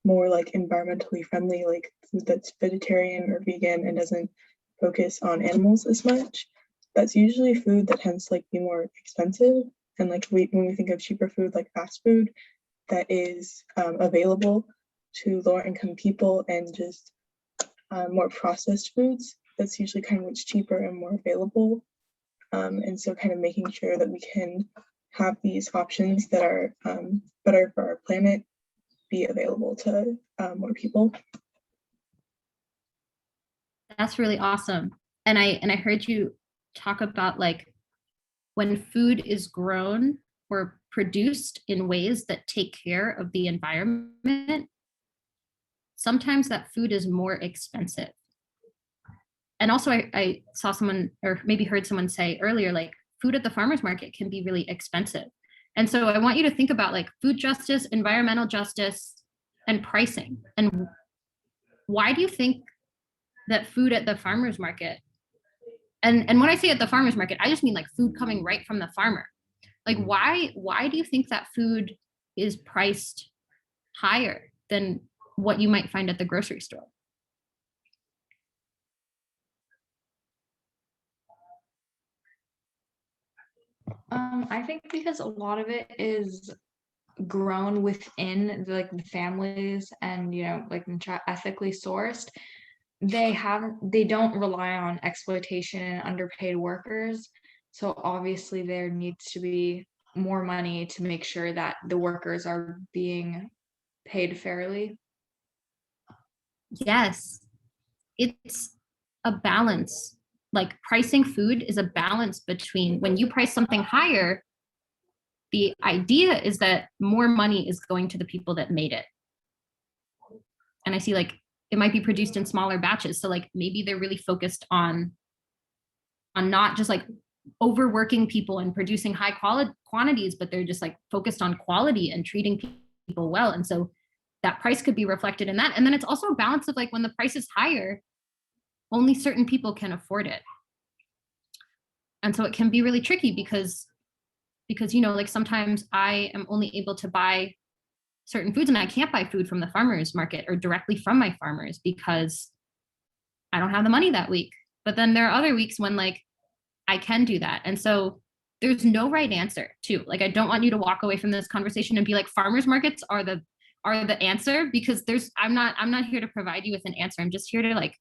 more like environmentally friendly, like food that's vegetarian or vegan and doesn't focus on animals as much, that's usually food that tends to like be more expensive. And like when we think of cheaper food like fast food that is available to lower income people, and just more processed foods, that's usually kind of what's cheaper and more available. And so kind of making sure that we can have these options that are better for our planet be available to more people. That's really awesome. And I heard you talk about like when food is grown or produced in ways that take care of the environment, sometimes that food is more expensive. And also I saw someone, or maybe heard someone say earlier, like food at the farmer's market can be really expensive. And so I want you to think about like food justice, environmental justice, and pricing. And why do you think that food at the farmer's market, and when I say at the farmer's market, I just mean like food coming right from the farmer. Like why do you think that food is priced higher than what you might find at the grocery store? I think because a lot of it is grown within the families, and like ethically sourced. They don't rely on exploitation and underpaid workers. So obviously there needs to be more money to make sure that the workers are being paid fairly. Yes, it's a balance. Like pricing food is a balance between, when you price something higher, the idea is that more money is going to the people that made it. And I see like it might be produced in smaller batches. So like maybe they're really focused on not just like overworking people and producing high quantities, but they're just like focused on quality and treating people well. And so that price could be reflected in that. And then it's also a balance of like when the price is higher, only certain people can afford it. And so it can be really tricky because like sometimes I am only able to buy certain foods, and I can't buy food from the farmer's market or directly from my farmers because I don't have the money that week. But then there are other weeks when like I can do that. And so there's no right answer too. Like I don't want you to walk away from this conversation and be like farmers markets are the answer, because I'm not here to provide you with an answer. I'm just here to like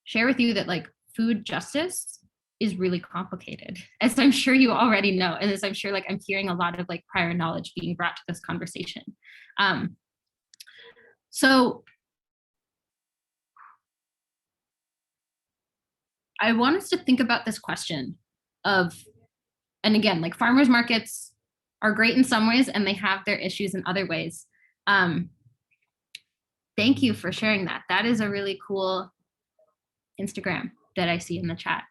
share with you that like food justice is really complicated, as I'm sure you already know, and as I'm sure like I'm hearing a lot of like prior knowledge being brought to this conversation. So I want us to think about this question of, and again, like farmers markets are great in some ways and they have their issues in other ways. Thank you for sharing that. That is a really cool Instagram that I see in the chat.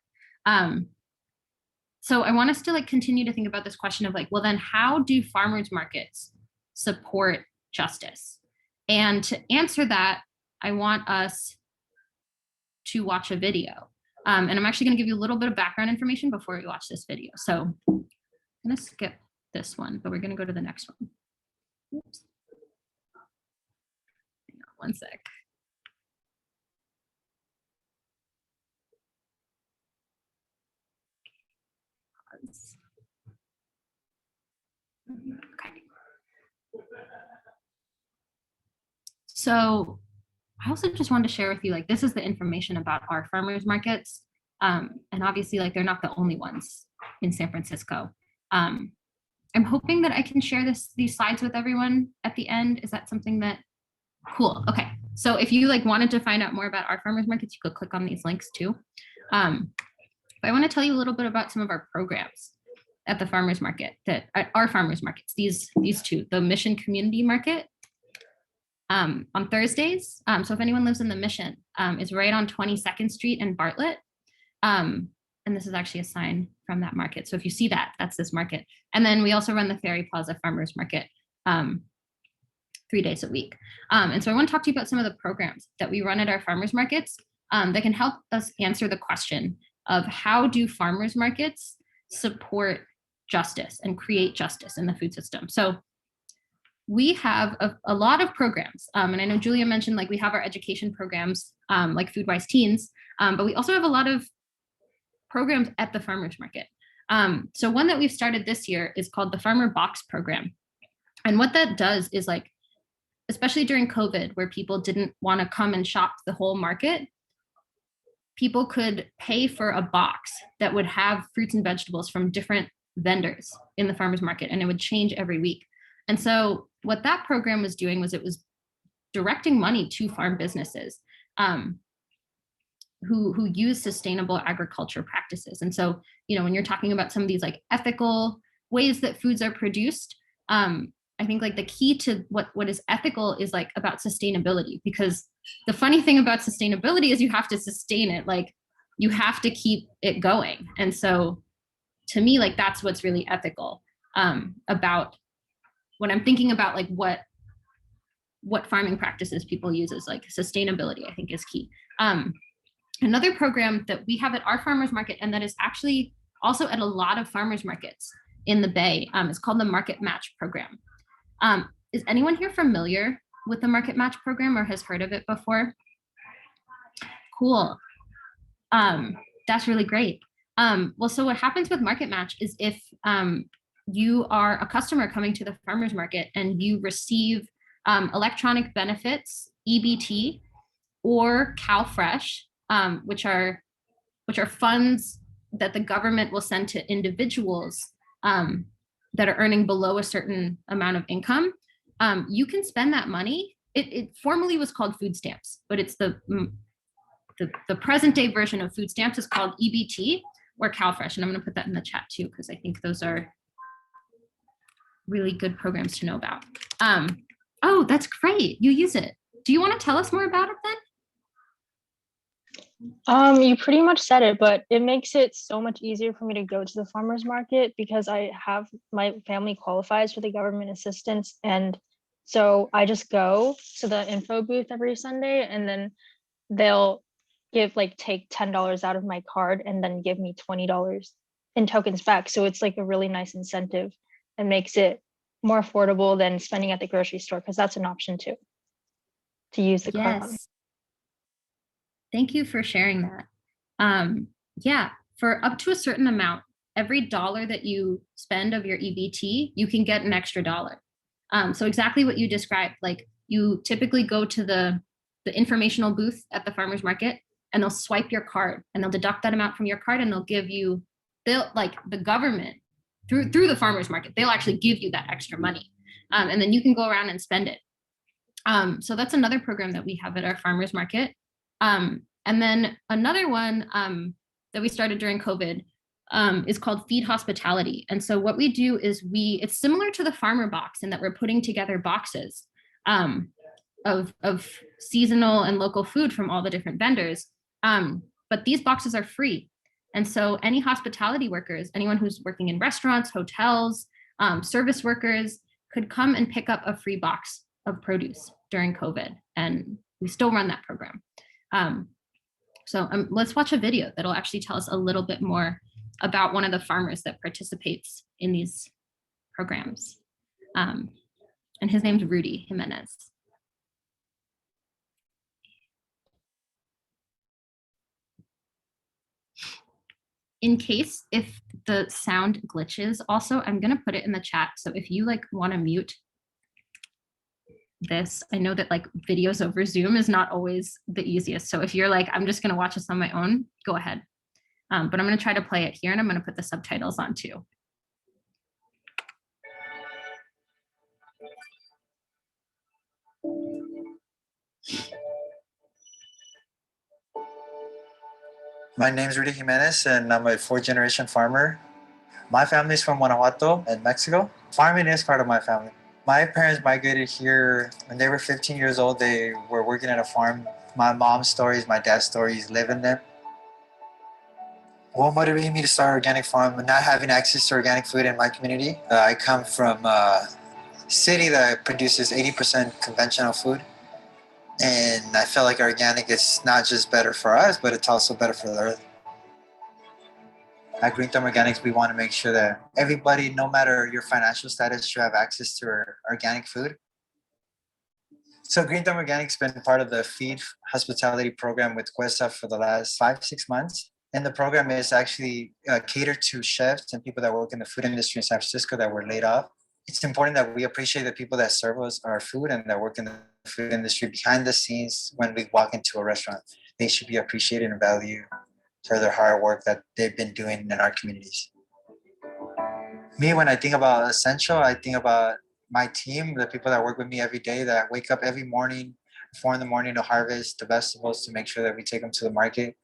So I want us to like continue to think about this question of like, well, then how do farmers markets support justice? And to answer that, I want us to watch a video. And I'm actually going to give you a little bit of background information before we watch this video. So I'm going to skip this one, but we're going to go to the next one. Oops. Hang on one sec. Okay. So I also just wanted to share with you, like, this is the information about our farmers markets. And obviously, like, they're not the only ones in San Francisco. I'm hoping that I can share these slides with everyone at the end. Is that something that, cool, okay. So if you like wanted to find out more about our farmers markets, you could click on these links too. But I want to tell you a little bit about some of our programs at the farmers market, that at our farmers markets, these two, the Mission Community Market on Thursdays. So if anyone lives in the Mission, it's right on 22nd Street and Bartlett. And this is actually a sign from that market. So if you see that, that's this market. And then we also run the Ferry Plaza Farmers Market 3 days a week. And so I want to talk to you about some of the programs that we run at our farmers markets that can help us answer the question of how do farmers markets support justice and create justice in the food system. So we have a lot of programs. And I know Julia mentioned like we have our education programs like Foodwise Teens, but we also have a lot of programs at the farmers market. So one that we've started this year is called the Farmer Box Program. And what that does is like, especially during COVID, where people didn't want to come and shop the whole market, people could pay for a box that would have fruits and vegetables from different vendors in the farmers market, and it would change every week. And so what that program was doing was it was directing money to farm businesses who use sustainable agriculture practices. And so, you know, when you're talking about some of these like ethical ways that foods are produced, I think like the key to what is ethical is like about sustainability, because the funny thing about sustainability is you have to sustain it. Like you have to keep it going. And so to me, like that's what's really ethical about when I'm thinking about like what farming practices people use is like sustainability, I think is key. Another program that we have at our farmers market, and that is actually also at a lot of farmers markets in the Bay, is called the Market Match Program. Is anyone here familiar with the Market Match Program or has heard of it before? Cool. That's really great. Well, so what happens with Market Match is if you are a customer coming to the farmers market and you receive electronic benefits, EBT, or CalFresh, which are funds that the government will send to individuals that are earning below a certain amount of income, you can spend that money. It formerly was called food stamps, but it's the present day version of food stamps is called EBT or CalFresh. And I'm going to put that in the chat too, because I think those are really good programs to know about. Oh, that's great. You use it. Do you want to tell us more about it then? You pretty much said it, but it makes it so much easier for me to go to the farmers market because I have my family qualifies for the government assistance. And so I just go to the info booth every Sunday, and then they'll take $10 out of my card and then give me $20 in tokens back. So it's like a really nice incentive and makes it more affordable than spending at the grocery store, because that's an option too, to use the card. Yes. Thank you for sharing that. Yeah, for up to a certain amount, every dollar that you spend of your EBT, you can get an extra dollar. So exactly what you described, like you typically go to the informational booth at the farmer's market and they'll swipe your card and they'll deduct that amount from your card and they'll like the government through the farmer's market, they'll actually give you that extra money. And then you can go around and spend it. So that's another program that we have at our farmer's market. And then another one that we started during COVID is called Feed Hospitality. And so what we do is it's similar to the farmer box in that we're putting together boxes of seasonal and local food from all the different vendors. But these boxes are free. And so any hospitality workers, anyone who's working in restaurants, hotels, service workers could come and pick up a free box of produce during COVID. And we still run that program. So let's watch a video that'll actually tell us a little bit more about one of the farmers that participates in these programs. And his name's Rudy Jimenez. In case if the sound glitches, also, I'm gonna put it in the chat. So if you want to mute this, I know that videos over Zoom is not always the easiest. So if you're I'm just gonna watch this on my own, go ahead. But I'm gonna try to play it here and I'm gonna put the subtitles on too. My name is Rudy Jimenez and I'm a fourth-generation farmer. My family is from Guanajuato in Mexico. Farming is part of my family. My parents migrated here when they were 15 years old. They were working at a farm. My mom's stories, my dad's stories live in them. What motivated me to start an organic farm? Not having access to organic food in my community. I come from a city that produces 80% conventional food. And I feel like organic is not just better for us, but it's also better for the earth. At Green Thumb Organics, we want to make sure that everybody, no matter your financial status, should have access to our organic food. So Green Thumb Organic's been part of the Feed Hospitality program with CUESA for the last 5-6 months. And the program is actually catered to chefs and people that work in the food industry in San Francisco that were laid off. It's important that we appreciate the people that serve us our food and that work in the food industry behind the scenes when we walk into a restaurant. They should be appreciated and valued for their hard work that they've been doing in our communities. Me, when I think about Essential, I think about my team, the people that work with me every day that wake up every morning, 4 in the morning to harvest the vegetables to make sure that we take them to the market.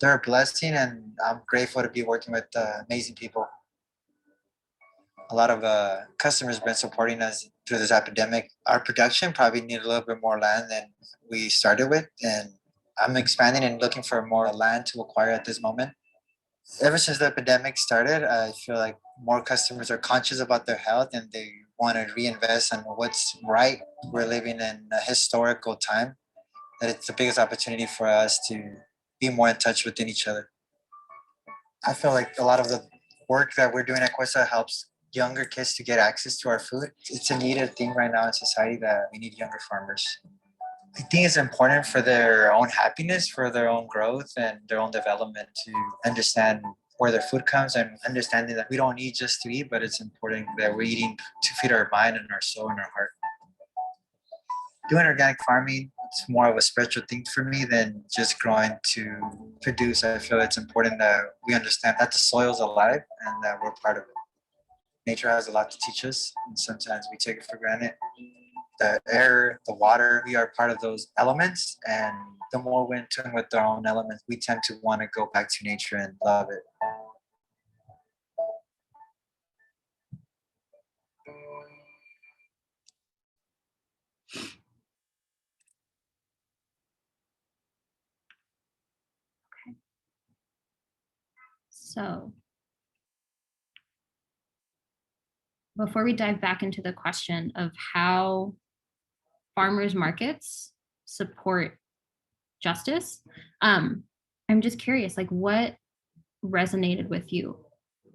They're a blessing, and I'm grateful to be working with amazing people. A lot of customers have been supporting us through this epidemic. Our production probably needed a little bit more land than we started with, and I'm expanding and looking for more land to acquire at this moment. Ever since the epidemic started, I feel like more customers are conscious about their health and they want to reinvest in what's right. We're living in a historical time that it's the biggest opportunity for us to be more in touch within each other. I feel like a lot of the work that we're doing at CUESA helps younger kids to get access to our food. It's a needed thing right now in society that we need younger farmers. I think it's important for their own happiness, for their own growth and their own development to understand where their food comes and understanding that we don't eat just to eat, but it's important that we're eating to feed our mind and our soul and our heart. Doing organic farming, it's more of a spiritual thing for me than just growing to produce. I feel it's important that we understand that the soil's alive and that we're part of it. Nature has a lot to teach us, and sometimes we take it for granted. The air, the water, we are part of those elements. And the more we're in tune with our own elements, we tend to want to go back to nature and love it. So before we dive back into the question of how farmers markets support justice, I'm just curious, like what resonated with you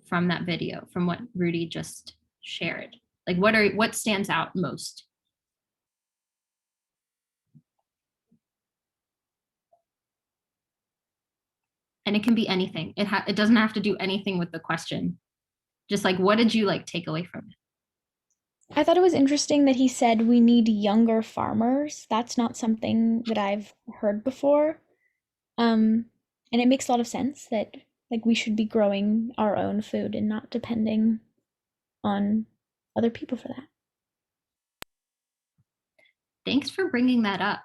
from that video, from what Rudy just shared? Like what stands out most? And it can be anything. It doesn't have to do anything with the question. Just like, what did you like take away from it? I thought it was interesting that he said we need younger farmers. That's not something that I've heard before. And it makes a lot of sense that like we should be growing our own food and not depending on other people for that. Thanks for bringing that up.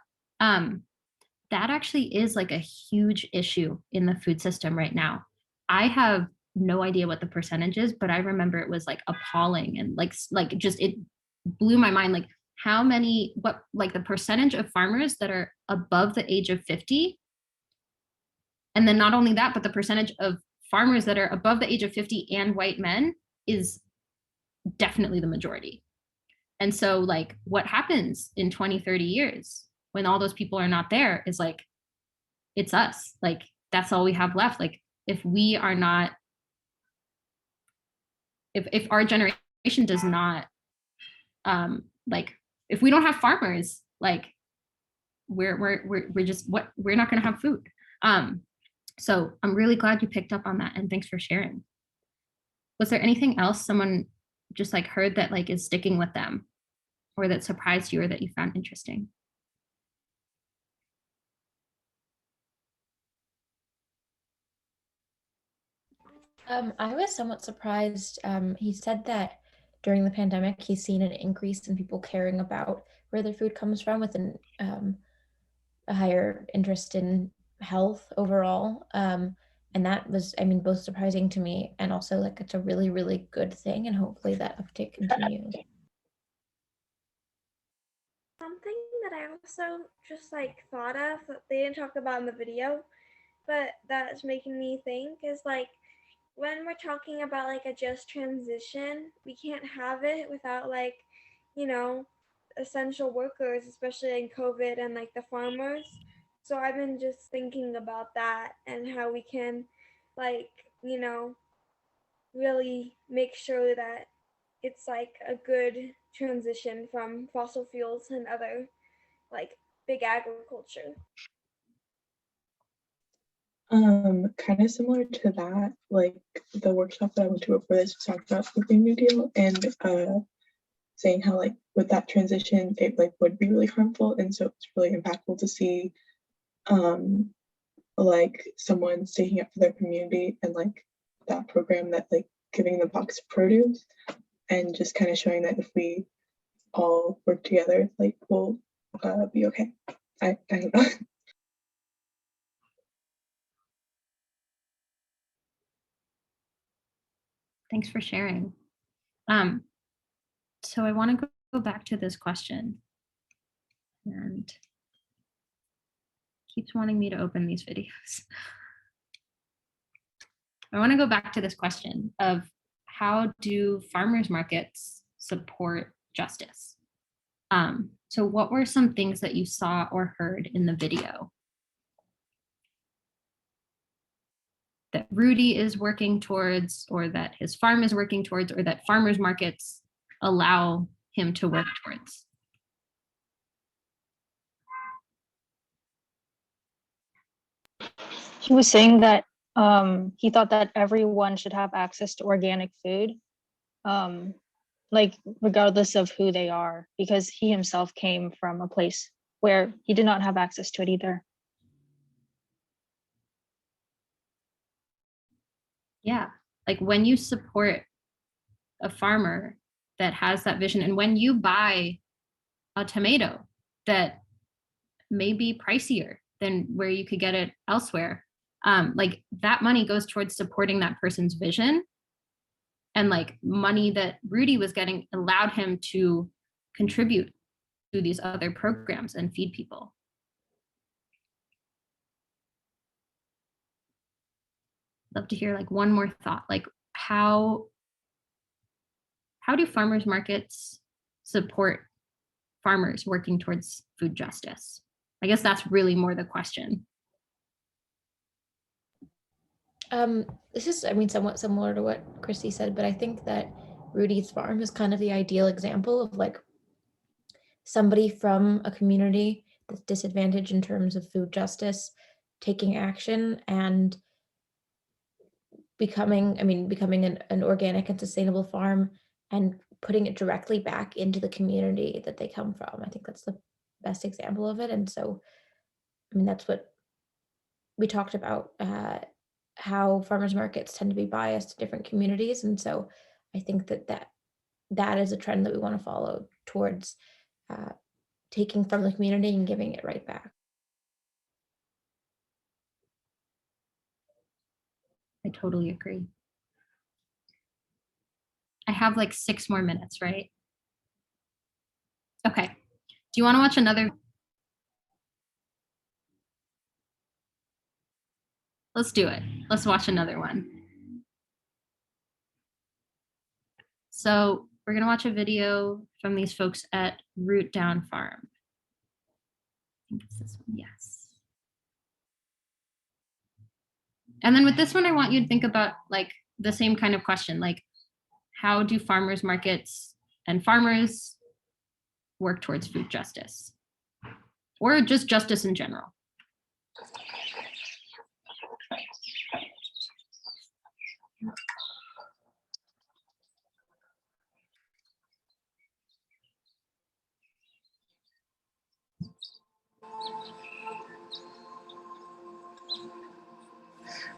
That actually is like a huge issue in the food system right now. I have no idea what the percentage is, but I remember it was like appalling and like just it blew my mind. Like the percentage of farmers that are above the age of 50. And then not only that, but the percentage of farmers that are above the age of 50 and white men is definitely the majority. And so like what happens in 20, 30 years when all those people are not there is like, it's us. Like that's all we have left. Like if we are not, if our generation does not, like if we don't have farmers, like we're just we're not going to have food. So I'm really glad you picked up on that, and thanks for sharing. Was there anything else someone just like heard that like is sticking with them, or that surprised you, or that you found interesting? I was somewhat surprised. He said that during the pandemic, he's seen an increase in people caring about where their food comes from, with a higher interest in health overall. And that was, I mean, both surprising to me and also like it's a really, really good thing. And hopefully that uptick continues. Something that I also just like thought of that they didn't talk about in the video, but that's making me think is like when we're talking about like a just transition, we can't have it without like, you know, essential workers, especially in COVID, and like the farmers. So I've been just thinking about that and how we can like, you know, really make sure that it's like a good transition from fossil fuels and other like big agriculture? Kind of similar to that, like the workshop that I went to before this talked about the Green New Deal and saying how like with that transition it like would be really harmful, and so it's really impactful to see like someone sticking up for their community and like that program that like giving them box of produce and just kind of showing that if we all work together, like we'll be okay. I don't know. Thanks for sharing. So I want to go back to this question, and keeps wanting me to open these videos. I want to go back to this question of how do farmers markets support justice? So what were some things that you saw or heard in the video that Rudy is working towards, or that his farm is working towards, or that farmers markets allow him to work towards? He was saying that he thought that everyone should have access to organic food, like regardless of who they are, because he himself came from a place where he did not have access to it either. Yeah, like when you support a farmer that has that vision, and when you buy a tomato that may be pricier than where you could get it elsewhere, like that money goes towards supporting that person's vision, and like money that Rudy was getting allowed him to contribute to these other programs and feed people. Love to hear like one more thought, like how do farmers markets support farmers working towards food justice? I guess that's really more the question. This is, I mean, somewhat similar to what Christy said, but I think that Rudy's farm is kind of the ideal example of like somebody from a community that's disadvantaged in terms of food justice taking action and becoming an organic and sustainable farm and putting it directly back into the community that they come from. I think that's the best example of it. And so, I mean, that's what we talked about, how farmers markets tend to be biased to different communities. And so I think that is a trend that we want to follow towards taking from the community and giving it right back. I totally agree. I have like 6 more minutes, right? Okay. Do you want to watch another? Let's do it. Let's watch another one. So we're going to watch a video from these folks at Root Down Farm. I think it's this one. Yes. And then with this one, I want you to think about like the same kind of question, like how do farmers markets and farmers work towards food justice, or just justice in general?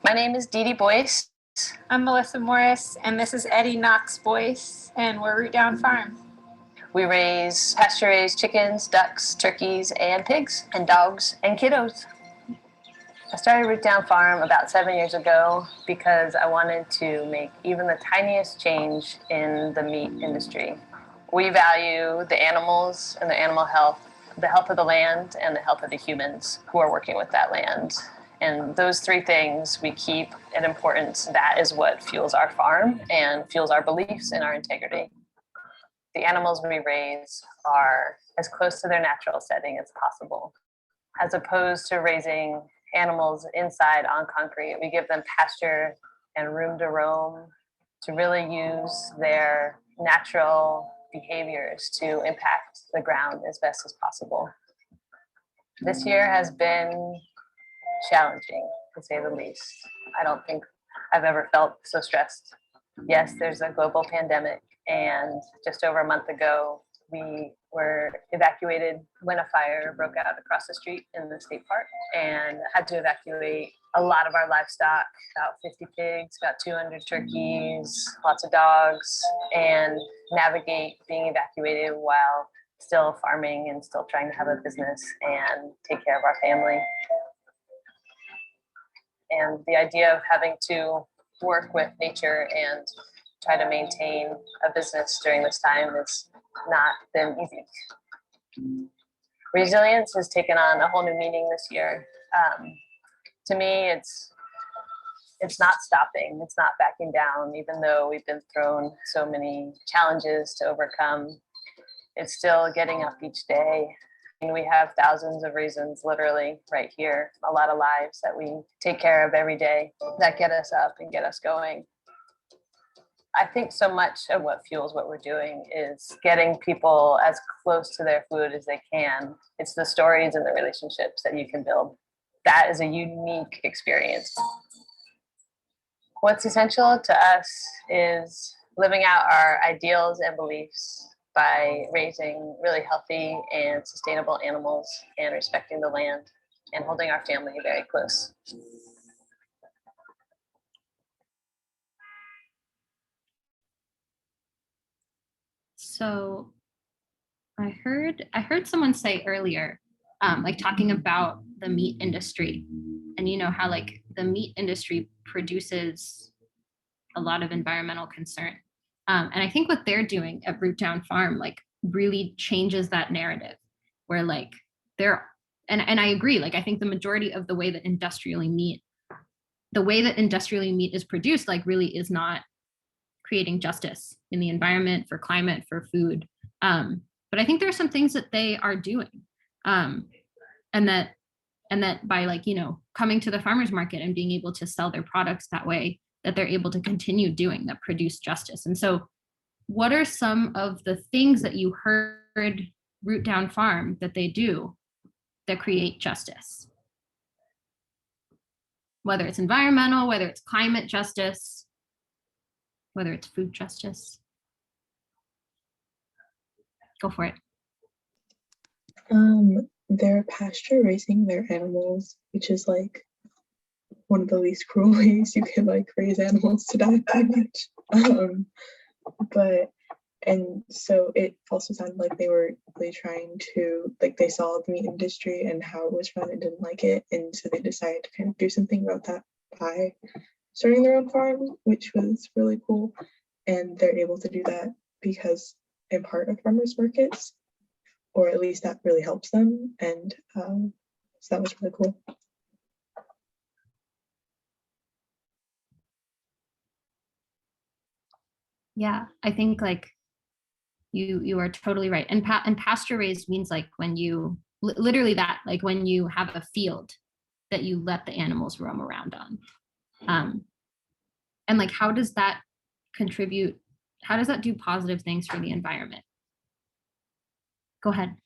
My name is Dee Dee Boyce. I'm Melissa Morris, and this is Eddie Knox Boyce, and we're Root Down Farm. We raise pasture-raised chickens, ducks, turkeys, and pigs, and dogs, and kiddos. I started Root Down Farm about 7 years ago because I wanted to make even the tiniest change in the meat industry. We value the animals and the animal health, the health of the land, and the health of the humans who are working with that land. And those 3 things we keep in importance. That is what fuels our farm and fuels our beliefs and our integrity. The animals we raise are as close to their natural setting as possible. As opposed to raising animals inside on concrete, we give them pasture and room to roam to really use their natural behaviors to impact the ground as best as possible. This year has been challenging, to say the least. I don't think I've ever felt so stressed. Yes, there's a global pandemic, and just over a month ago, we were evacuated when a fire broke out across the street in the state park and had to evacuate a lot of our livestock, about 50 pigs, about 200 turkeys, lots of dogs, and navigate being evacuated while still farming and still trying to have a business and take care of our family. And the idea of having to work with nature and try to maintain a business during this time has not been easy. Resilience has taken on a whole new meaning this year. To me, it's not stopping, it's not backing down, even though we've been thrown so many challenges to overcome. It's still getting up each day. And we have thousands of reasons, literally right here, a lot of lives that we take care of every day that get us up and get us going. I think so much of what fuels what we're doing is getting people as close to their food as they can. It's the stories and the relationships that you can build. That is a unique experience. What's essential to us is living out our ideals and beliefs by raising really healthy and sustainable animals and respecting the land and holding our family very close. So I heard someone say earlier, like talking about the meat industry, and you know how like the meat industry produces a lot of environmental concern. And I think what they're doing at Root Down Farm like really changes that narrative, where like and I agree, like I think the majority of the way that industrially meat is produced like really is not creating justice in the environment, for climate, for food. But I think there are some things that they are doing. And that by like, you know, coming to the farmers market and being able to sell their products that way, that they're able to continue doing that produce justice. And so what are some of the things that you heard Root Down Farm that they do that create justice? Whether it's environmental, whether it's climate justice, whether it's food justice. Go for it. They're pasture raising their animals, which is like one of the least cruel ways you can like raise animals to die pretty much. And so it also sounded like they were really trying to, like they saw the meat industry and how it was run and didn't like it. And so they decided to kind of do something about that by starting their own farm, which was really cool. And they're able to do that because in part of farmers markets, or at least that really helps them. And so that was really cool. Yeah, I think like you are totally right. And pasture raised means like when you literally that, like when you have a field that you let the animals roam around on. And like how does that contribute? How does that do positive things for the environment? Go ahead.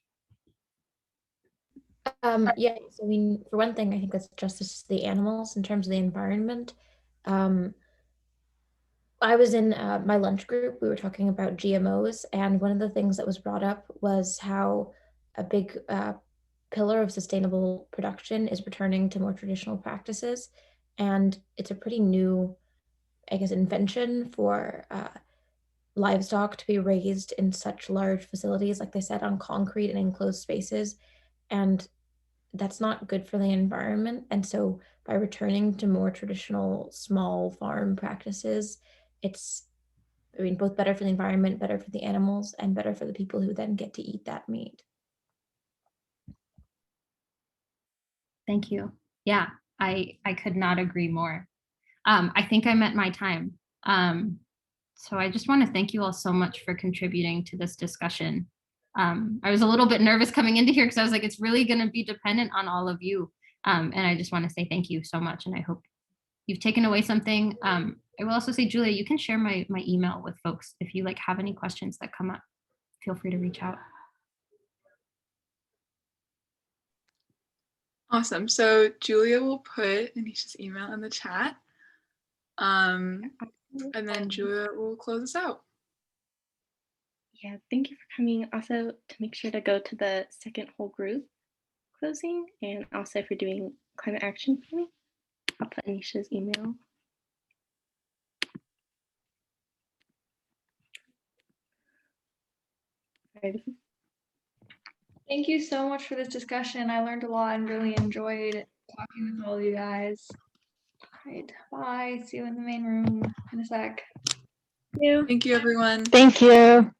Yeah, so I mean, for one thing, I think that's justice to the animals in terms of the environment. I was in my lunch group, we were talking about GMOs, and one of the things that was brought up was how a big pillar of sustainable production is returning to more traditional practices. And it's a pretty new, I guess, invention for livestock to be raised in such large facilities, like they said, on concrete and enclosed spaces. And that's not good for the environment. And so by returning to more traditional small farm practices, it's, I mean, both better for the environment, better for the animals, and better for the people who then get to eat that meat. Thank you. Yeah, I could not agree more. I think I'm at my time. So I just want to thank you all so much for contributing to this discussion. I was a little bit nervous coming into here because I was like, it's really going to be dependent on all of you. And I just want to say thank you so much. And I hope you've taken away something. I will also say, Julia, you can share my email with folks. If you like have any questions that come up, feel free to reach out. Awesome. So Julia will put Anisha's email in the chat. And then Julia will close us out. Yeah, thank you for coming. Also, to make sure to go to the second whole group closing, and also if you're doing climate action for me, I'll put Anisha's email. Thank you so much for this discussion. I learned a lot and really enjoyed talking with all of you guys. All right, bye. See you in the main room in a sec. Thank you, everyone. Thank you.